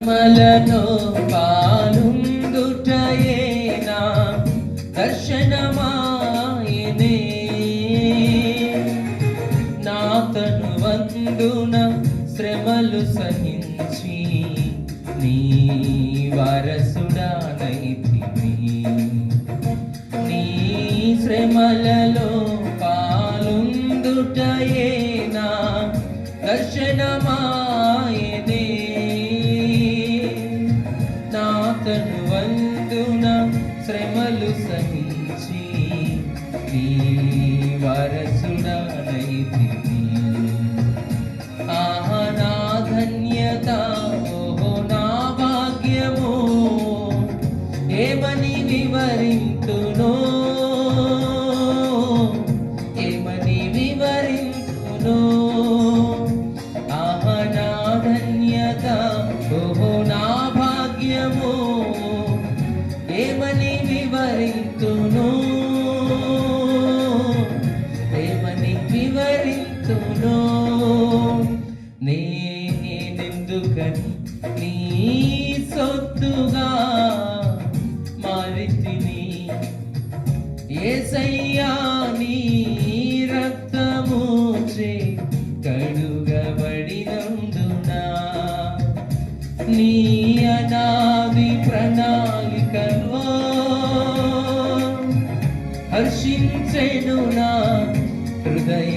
మలలో పాలుందుటయే నా దర్శనమాయనే నా తను వందున శ్రమలు సహించి నీ వారసుడానైతిని నీ శ్రమలలో పాలుందుటయే నా దర్శనమాయనే నాతను వందున శ్రమలు సహించి నీ వారసుడానైతిని ఆహా నా ధన్యత ఓహో నా భాగ్యము ఏమని వివరింతునో ఏమని వివరింతునో ఆహా నా ధన్యత ఓహో నా భాగ్యము ఏమని వివరింతును ఏమని వివరింతును నేనెందుకని నీ సొత్తుగా మారితిని యేసయ్యా నీ రక్తముచే కడుగబడినందునా నీ అనాది ప్రణాళికలో హర్షించెను నా హృదయ